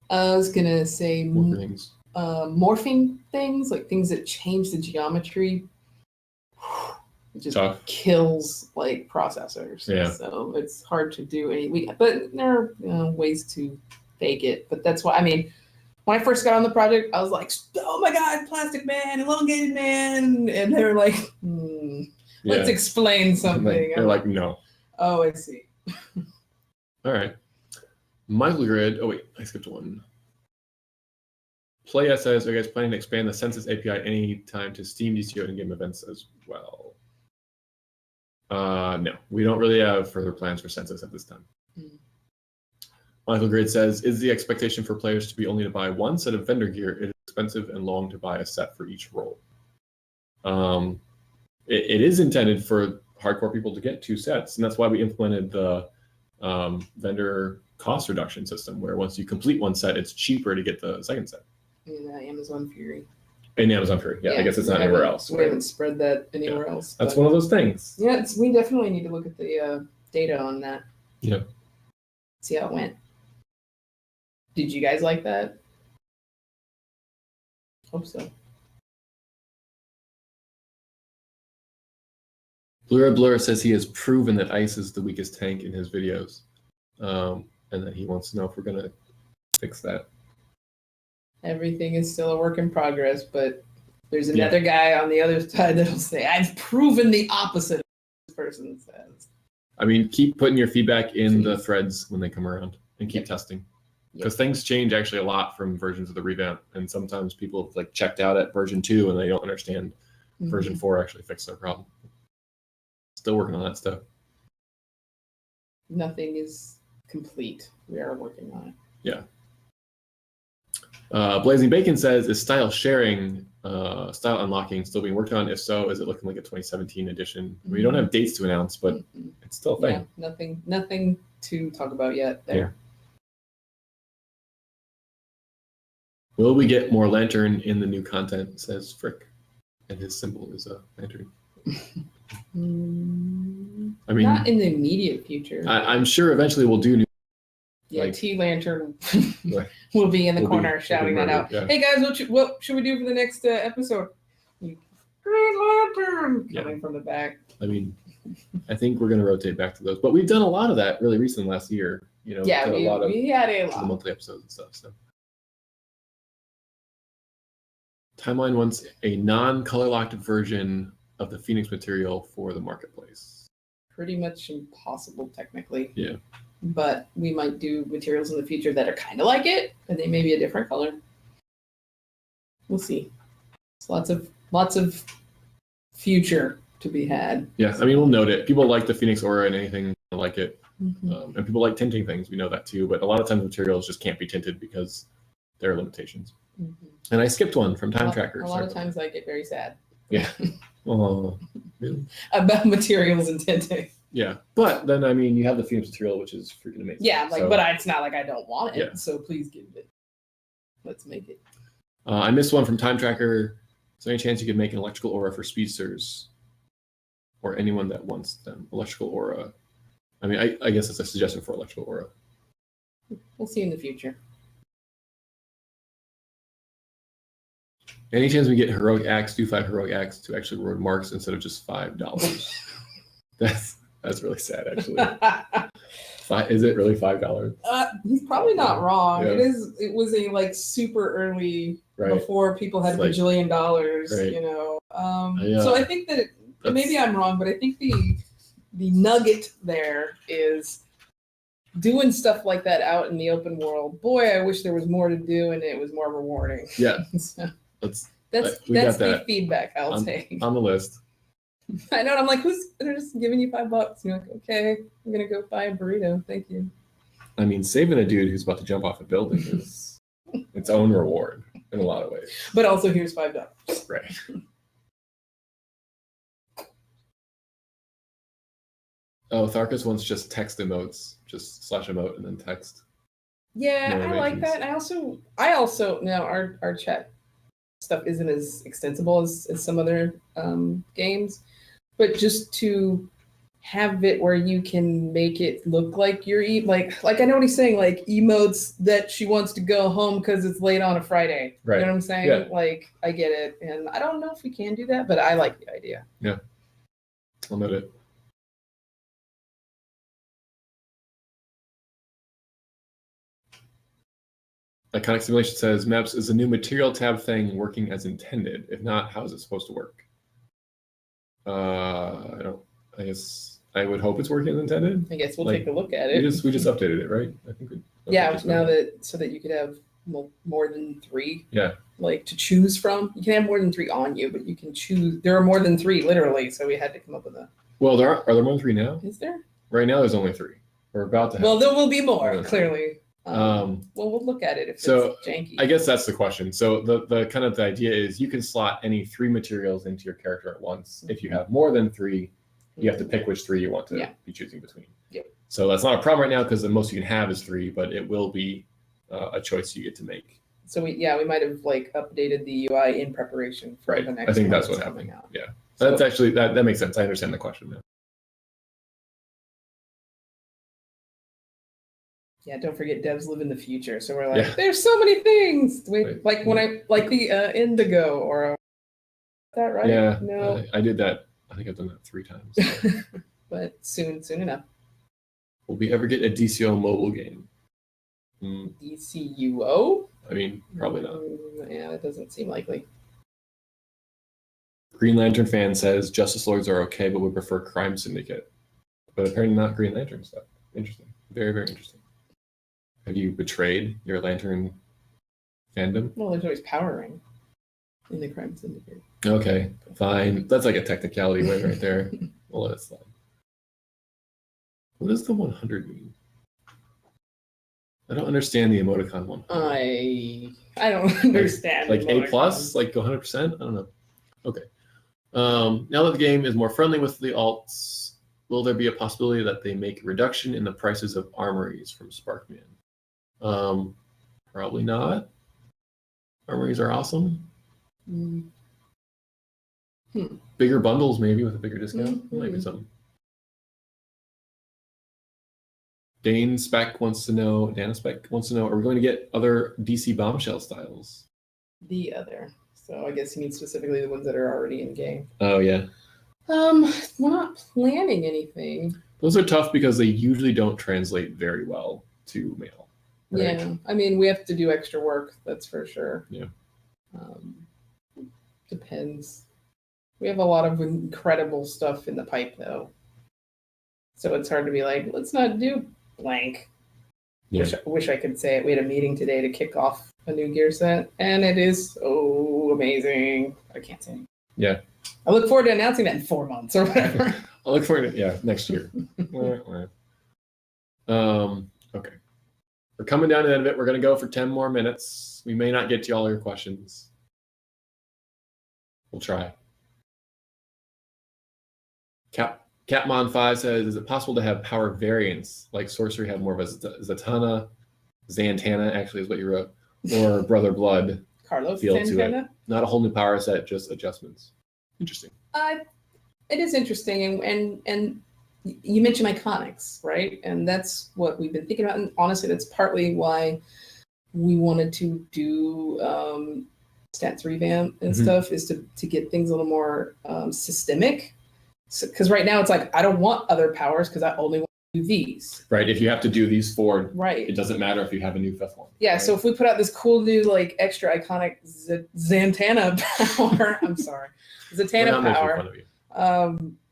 I was gonna say More things. morphing things, like things that change the geometry. It just Tough. kills like processors. Yeah. So it's hard to do but there are ways to fake it. But that's why, I mean, when I first got on the project, I was like, oh my God, plastic man, elongated man. And they were like, let's explain something. They're like, no. Oh, I see. All right. Michael Grid. Oh, wait, I skipped one. Play says, are you guys planning to expand the Census API anytime to Steam, DCUO, and game events as well? No, we don't really have further plans for Census at this time. Michael Grid says, is the expectation for players to be only to buy one set of vendor gear? It is expensive and long to buy a set for each role. It is intended for hardcore people to get 2 sets, and that's why we implemented the vendor cost reduction system, where once you complete 1 set, it's cheaper to get the second set. In Amazon Fury. In Amazon Fury, yeah. I guess it's not anywhere else. We haven't spread that anywhere else. That's one of those things. Yeah, we definitely need to look at the data on that. Yeah. See how it went. Did you guys like that? Hope so. Blur says he has proven that ice is the weakest tank in his videos, and that he wants to know if we're going to fix that. Everything is still a work in progress, but there's another guy on the other side that'll say, I've proven the opposite of what this person says. I mean, keep putting your feedback in the threads when they come around, and keep testing. Because things change actually a lot from versions of the revamp, and sometimes people have like checked out at version 2 and they don't understand version 4 actually fixed their problem. Still working on that stuff. Nothing is complete. We are working on it. Yeah. Blazing Bacon says, is style sharing, style unlocking still being worked on? If so, is it looking like a 2017 edition? We don't have dates to announce, but it's still a thing. Yeah, nothing to talk about yet there. Yeah. Will we get more lantern in the new content, says Frick. And his symbol is a lantern. I mean, not in the immediate future. I'm sure eventually we'll do new. Yeah, like, T-Lantern will be in the corner shouting that out. Yeah. Hey guys, what should we do for the next episode? Green Lantern coming from the back. I mean, I think we're going to rotate back to those, but we've done a lot of that really recently last year. You know, yeah, we had a lot of the monthly episodes and stuff. So, Timeline wants a non-color locked version of the Phoenix material for the marketplace. Pretty much impossible, technically. Yeah. But we might do materials in the future that are kind of like it, and they may be a different color. We'll see. It's lots of future to be had. Yeah, I mean, we'll note it. People like the Phoenix Aura and anything like it, and people like tinting things. We know that too. But a lot of times, materials just can't be tinted because there are limitations. And I skipped one from Time Tracker. A lot of times, I get very sad. Yeah. Oh, really? About materials and tinting. Yeah, but then I mean, you have the Phoenix material, which is freaking amazing. Yeah, like, so, but it's not like I don't want it. Yeah. So please give it. Let's make it. I missed one from Time Tracker. Is there any chance you could make an electrical aura for speedsters, or anyone that wants them? Electrical aura. I mean, I guess it's a suggestion for electrical aura. We'll see in the future. Any chance we get heroic acts, do 5 heroic acts to actually reward marks instead of just $5? That's really sad, actually. Is it really $5? He's probably not wrong. Yeah. It was a like super early before people had $1 bajillion dollars. Right. You know. So I think that maybe I'm wrong, but I think the nugget there is doing stuff like that out in the open world. Boy, I wish there was more to do and it was more rewarding. Yeah. So that's that the feedback I'll take on the list. I know. And I'm like, they're just giving you $5. And you're like, okay, I'm gonna go buy a burrito. Thank you. I mean, saving a dude who's about to jump off a building is its own reward in a lot of ways. But also, here's $5. Right. Oh, Tharkus wants just text emotes, just /emote and then text. Yeah, I like that. I also now our chat stuff isn't as extensible as some other games, but just to have it where you can make it look like you're like I know what he's saying, like emotes that she wants to go home because it's late on a Friday. Right. You know what I'm saying? Yeah. Like I get it, and I don't know if we can do that, but I like the idea. Yeah, I'll note it. Iconic Simulation says, Maps is a new material tab thing working as intended. If not, how is it supposed to work? I guess I would hope it's working as intended. I guess we'll Like, take a look at it. We just updated it, right? I think yeah, now that so that you could have more than 3. Yeah. Like to choose from. You can have more than 3 on you, but you can choose. There are more than 3, literally. So we had to come up with a. Well, are there more than 3 now? Is there? Right now, there's only 3. We're about to have. Well, there will be more, clearly. Well, we'll look at it if it's janky. I guess that's the question. So the kind of the idea is you can slot any 3 materials into your character at once. If you have more than 3, you have to pick which 3 you want to be choosing between. Yep. So that's not a problem right now because the most you can have is 3, but it will be a choice you get to make. So we might have like updated the UI in preparation for the next. I think that's what's happening. Yeah, so that's actually that makes sense. I understand the question now. Yeah, don't forget devs live in the future. So we're like, there's so many things. Like when I like the Indigo or that, right? Yeah, no, I did that. I think I've done that 3 times. But soon enough. Will we ever get a DCUO mobile game? DCUO? I mean, probably not. Yeah, that doesn't seem likely. Green Lantern fan says Justice Lords are okay, but would prefer Crime Syndicate. But apparently not Green Lantern stuff. Interesting. Very, very interesting. Have you betrayed your Lantern fandom? Well, there's always Power Ring in the Crime Syndicate. Okay, fine. That's like a technicality win right there. We'll let it slide. What does the 100 mean? I don't understand the emoticon 100. I don't understand. Like A+, like 100%? I don't know. Okay. Now that the game is more friendly with the alts, will there be a possibility that they make a reduction in the prices of armories from Sparkman? Probably not. Armories are awesome. Bigger bundles, maybe, with a bigger discount. Might be something. Dana Spec wants to know, are we going to get other DC Bombshell styles? The other. So I guess you mean specifically the ones that are already in game. Oh, yeah. We're not planning anything. Those are tough because they usually don't translate very well to mail. Right? Yeah. I mean, we have to do extra work, that's for sure. Yeah. Depends. We have a lot of incredible stuff in the pipe, though. So it's hard to be like, let's not do blank. Yeah. Wish I could say it. We had a meeting today to kick off a new gear set, and it is so amazing. I can't say anything. Yeah. I look forward to announcing that in 4 months or whatever. I'll look forward to next year. Okay. We're coming down to the end of it. We're going to go for 10 more minutes. We may not get to all your questions. We'll try. Capmon5 says, is it possible to have power variants, like Sorcery have more of a Zatanna, Zantana, actually is what you wrote, or Brother Blood Carlos feel Santana? to it? Not a whole new power set, just adjustments. Interesting. It is interesting, and you mentioned iconics, right? And that's what we've been thinking about, and honestly, that's partly why we wanted to do stats revamp and stuff, is to get things a little more systemic. Because right now it's like, I don't want other powers because I only want to do these. Right. If you have to do these 4, right, it doesn't matter if you have a new 5th one. Yeah. Right? So if we put out this cool new like extra iconic Zantana power, I'm sorry, Zatanna power,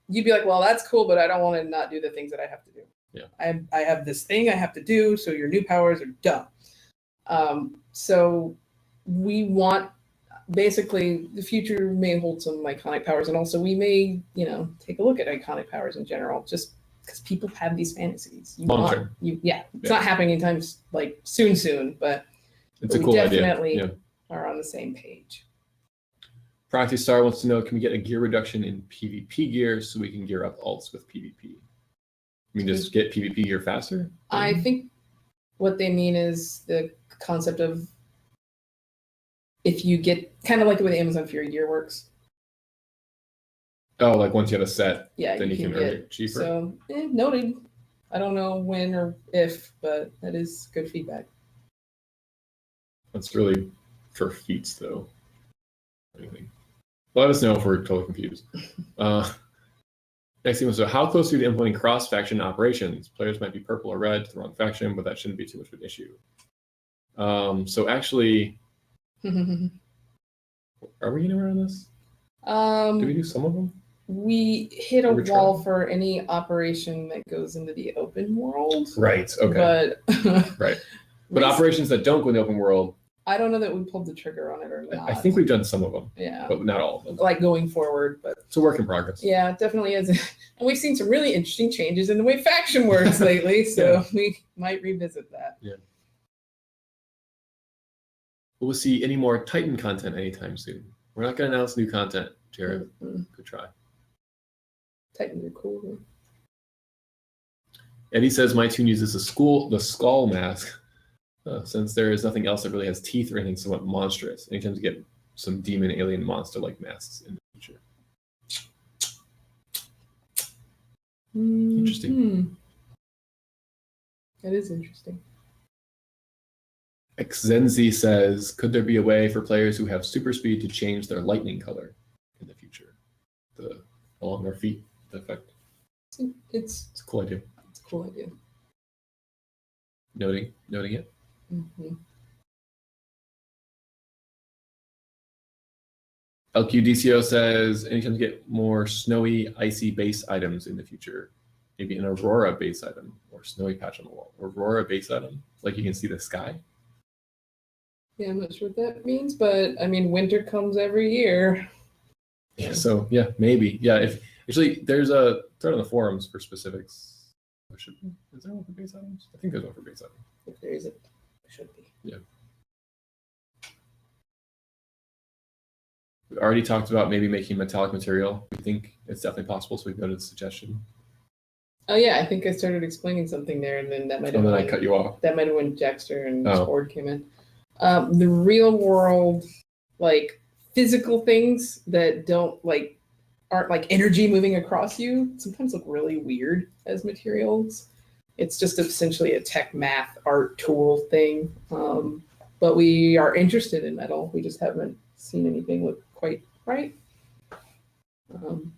you'd be like, well, that's cool, but I don't want to not do the things that I have to do. Yeah. I have this thing I have to do, so your new powers are dumb. So we want. Basically, the future may hold some iconic powers, and also we may, take a look at iconic powers in general, just because people have these fantasies. It's not happening anytime like soon, but it's a cool idea. We definitely are on the same page. Proxy Star wants to know, can we get a gear reduction in PvP gear so we can gear up alts with PvP? I mean, just get PvP gear faster? I think what they mean is the concept of, if you get kind of like the way the Amazon Fury gear works, Oh, like once you have a set, Yeah, then you can earn it cheaper. So noted. I don't know when or if, but that is good feedback. That's really for feats, though. Anything. Let us know if we're totally confused. Next thing was, so how close are you to implementing cross-faction operations? Players might be purple or red to the wrong faction, but that shouldn't be too much of an issue. So actually, are we anywhere on this? Did we do some of them? We hit a wall for any operation that goes into the open world. Right. Okay. But right. But operations that don't go in the open world, I don't know that we pulled the trigger on it or not. I think we've done some of them. Yeah. But not all of them. Like going forward, but it's a work in progress. Yeah, it definitely is. And we've seen some really interesting changes in the way faction works lately, so we might revisit that. Yeah. Will we see any more Titan content anytime soon? We're not going to announce new content, Jared. Good try. Titans are cool. Eddie says my tune uses the skull mask. Since there is nothing else that really has teeth or anything somewhat monstrous. Anytime to get some demon alien monster like masks in the future. Interesting. That is interesting. Xzenzi says, could there be a way for players who have super speed to change their lightning color in the future? Along their feet, the effect. It's a cool idea. It's a cool idea. Noting it. LQDCO says, anytime to get more snowy, icy base items in the future, maybe an Aurora base item or snowy patch on the wall. Aurora base item, like you can see the sky. Yeah, I'm not sure what that means, but I mean, winter comes every year. Yeah, so yeah, maybe. Yeah, if actually there's a thread on the forums for specifics. Is there one for base items? I think there's one for base items. If there isn't, there should be. Yeah. We already talked about maybe making metallic material. We think it's definitely possible, so we've noted the suggestion. Oh yeah, I think I started explaining something there, and then that might have. And then I cut you off. That might have when Jackster and Ford came in. The real world, like physical things that aren't like energy moving across you, sometimes look really weird as materials. It's just essentially a tech math art tool thing. But we are interested in metal. We just haven't seen anything look quite right.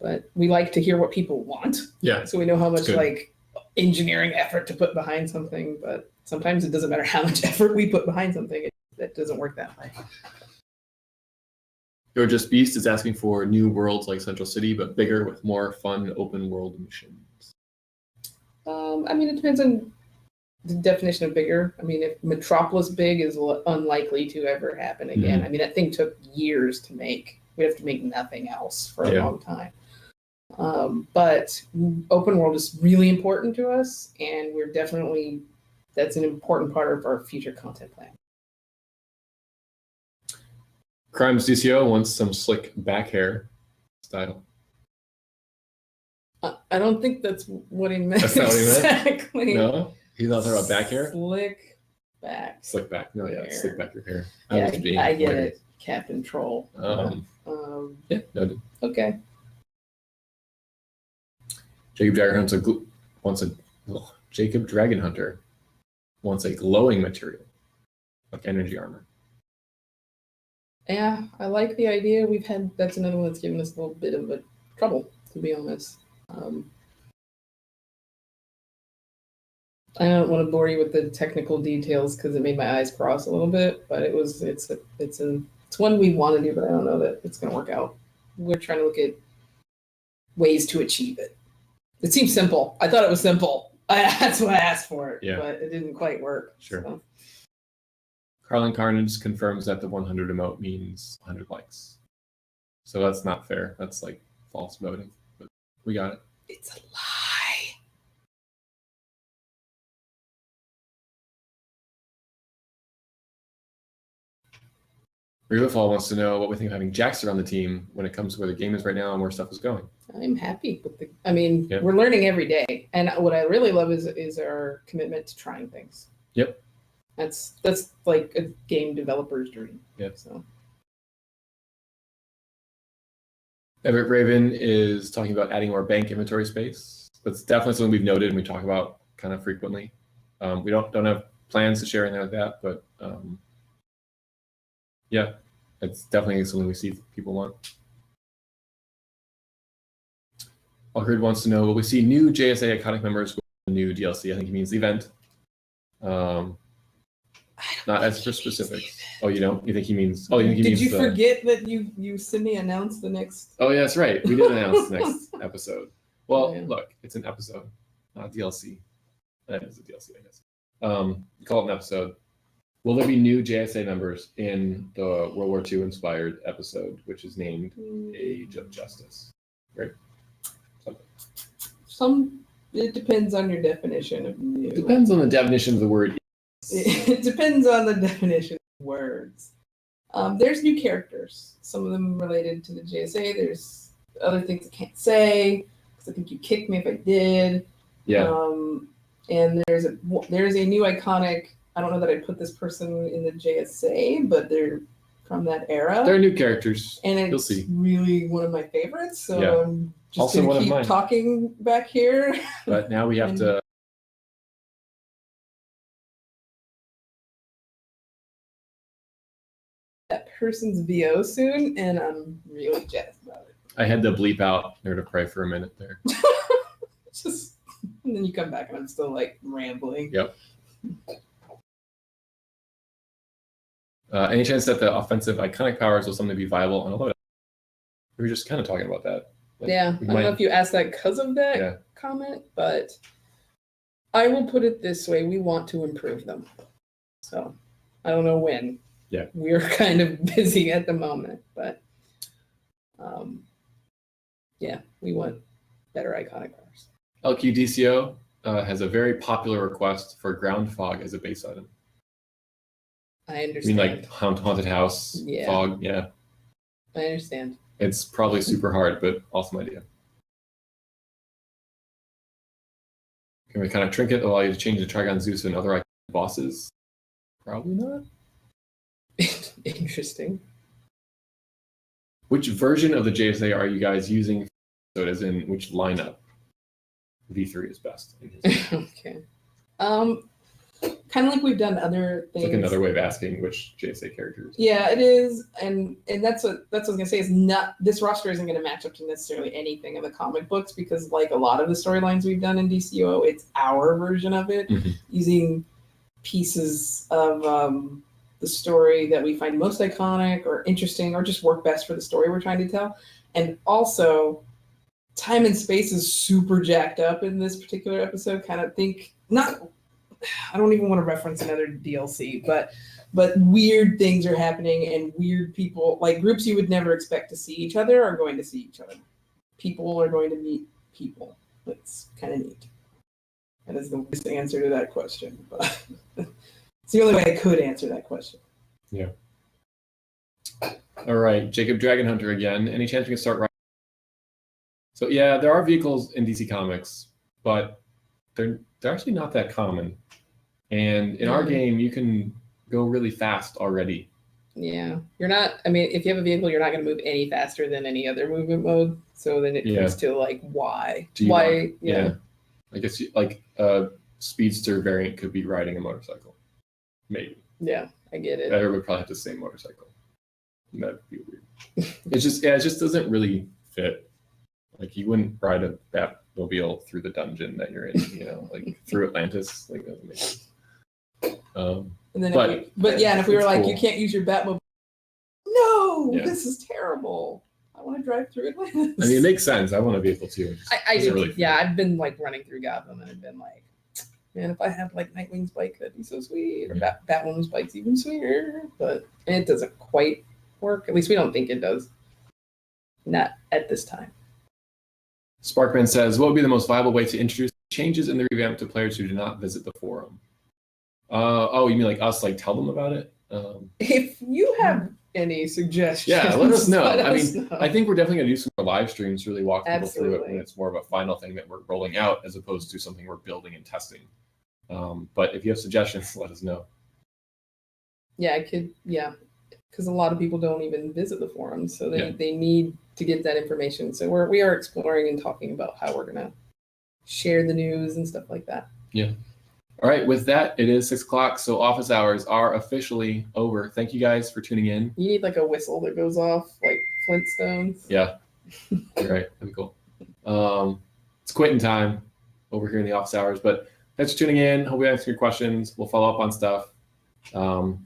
But we like to hear what people want. Yeah. So we know how much like engineering effort to put behind something, but sometimes it doesn't matter how much effort we put behind something. That doesn't work that way. Gorgeous Beast is asking for new worlds like Central City, but bigger with more fun open world missions. I mean, it depends on the definition of bigger. I mean, if Metropolis big is unlikely to ever happen again. I mean, that thing took years to make. We'd have to make nothing else for a long time. But open world is really important to us, and that's an important part of our future content plan. Crimes DCO wants some slick back hair style. I don't think that's what he meant. That's not what he meant? Exactly. No? He's not talking about back hair? Slick back. Slick back. No, yeah, slick back your hair. I get it. Captain Troll. Yeah, noted. Okay. Jacob Dragon Hunter wants a glowing material, like energy armor. Yeah, I like the idea. That's another one that's given us a little bit of a trouble, to be honest. I don't want to bore you with the technical details because it made my eyes cross a little bit, but it's one we want to do, but I don't know that it's going to work out. We're trying to look at ways to achieve it. It seems simple. I thought it was simple. That's why I asked for it, but it didn't quite work. Sure. So. Carlin Carnage confirms that the 100 emote means 100 likes. So that's not fair. That's like false voting, but we got it. It's a lie. Rivafall wants to know what we think of having Jackster on the team when it comes to where the game is right now and where stuff is going. I'm happy with we're learning every day. And what I really love is our commitment to trying things. Yep. That's like a game developer's dream. Yep. So Everett Raven is talking about adding more bank inventory space. That's definitely something we've noted and we talk about kind of frequently. We don't have plans to share anything like that, but yeah, it's definitely something we see people want. Algrid wants to know, will we see new JSA iconic members with the new DLC? I think he means the event. Not as for specifics. Oh, you don't? You think he means? Oh, you think he means? Did you forget that you Sydney announced the next? Oh, yeah, that's right. We did announce the next episode. Well, Yeah. Look, it's an episode, not DLC. That is a DLC, I guess. You call it an episode. Will there be new JSA members in the World War II inspired episode, which is named Age of Justice? Right. It depends on your definition of new. Depends on the definition of the word. It depends on the definition of words. There's new characters. Some of them related to the JSA. There's other things I can't say because I think you kicked me if I did. Yeah. And there's a new iconic. I don't know that I'd put this person in the JSA, but they're from that era. They're new characters. And it's You'll see. really one of my favorites. So Yeah. I'm just Also going one to of keep mine. talking back here. But now we have to. That person's VO soon, and I'm really jazzed about it. I had to bleep out Nerd of Prey for a minute there. Just, and then you come back, and I'm still like rambling. Yep. Any chance that the offensive iconic powers will someday be viable on a loadout? We were just kind of talking about that. Like, Yeah, I don't know if you asked that because of that comment, but I will put it this way: we want to improve them. So I don't know when. Yeah, we're kind of busy at the moment, but yeah, we want better iconic powers. LQ DCO has a very popular request for ground fog as a base item. I understand. I mean, like haunted house fog. Yeah, I understand. It's probably super hard, but awesome idea. Can we kind of trinket allow you to change the Trigon Zeus and other iconic bosses? Probably not. Interesting. Which version of the JSA are you guys using? So as in which lineup? V3 is best. Okay. Kind of like we've done other things. It's like another way of asking which JSA characters. Yeah, it is, and that's what I was gonna say. Is not this roster isn't gonna match up to necessarily anything in the comic books because, like a lot of the storylines we've done in DCUO, it's our version of it, using pieces of the story that we find most iconic or interesting or just work best for the story we're trying to tell. And also, time and space is super jacked up in this particular episode. Kind of think not. I don't even want to reference another DLC, but weird things are happening and weird people, like groups you would never expect to see each other, are going to see each other. People are going to meet people. It's kind of neat. That is the best answer to that question, but it's the only way I could answer that question. Yeah. All right, Jacob Dragon Hunter again. Any chance we can start writing? So yeah, there are vehicles in DC Comics, but they're actually not that common. And in our game, you can go really fast already. Yeah, you're not. I mean, if you have a vehicle, you're not going to move any faster than any other movement mode. So then it comes to like, why? Why? Yeah. I guess like a speedster variant could be riding a motorcycle, maybe. Yeah, I get it. Everyone would probably have the same motorcycle. That'd be weird. It just doesn't really fit. Like you wouldn't ride a Batmobile through the dungeon that you're in, like through Atlantis. Like that doesn't make sense. And then if we were like, cool. You can't use your Batmobile. No, this is terrible. I want to drive through Atlantis. I mean, it makes sense. I want a vehicle too. I do. Really I've been like running through Gotham and I've been like, man, if I had like Nightwing's bike, that'd be so sweet. Or Batwoman's bike's even sweeter. But it doesn't quite work. At least we don't think it does. Not at this time. Sparkman says, what would be the most viable way to introduce changes in the revamp to players who do not visit the forum? You mean like us, like tell them about it? If you have any suggestions, let us know. I think we're definitely going to do some more live streams to really walk people through it when it's more of a final thing that we're rolling out as opposed to something we're building and testing. But if you have suggestions, let us know. Yeah, I could. Yeah, because a lot of people don't even visit the forums, so Yeah. they need to get that information. So we are exploring and talking about how we're gonna share the news and stuff like that. Yeah. All right. With that, it is 6 o'clock, so office hours are officially over. Thank you guys for tuning in. You need like a whistle that goes off, like Flintstones. Yeah, you're right. That'd be cool. It's quitting time over here in the office hours, but thanks for tuning in. Hope we answered your questions. We'll follow up on stuff.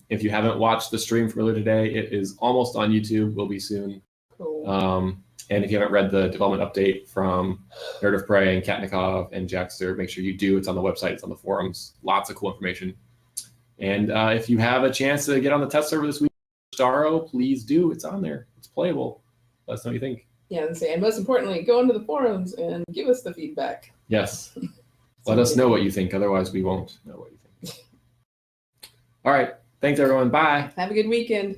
If you haven't watched the stream from earlier today, it is almost on YouTube. Will be soon. Cool. And if you haven't read the development update from Nerd of Prey and Katnikov and Jackster, make sure you do. It's on the website. It's on the forums. Lots of cool information. And if you have a chance to get on the test server this week, Staro, please do. It's on there. It's playable. Let us know what you think. Yeah, and most importantly, go into the forums and give us the feedback. Yes. Let us know what you think. Otherwise, we won't know what you think. All right. Thanks, everyone. Bye. Have a good weekend.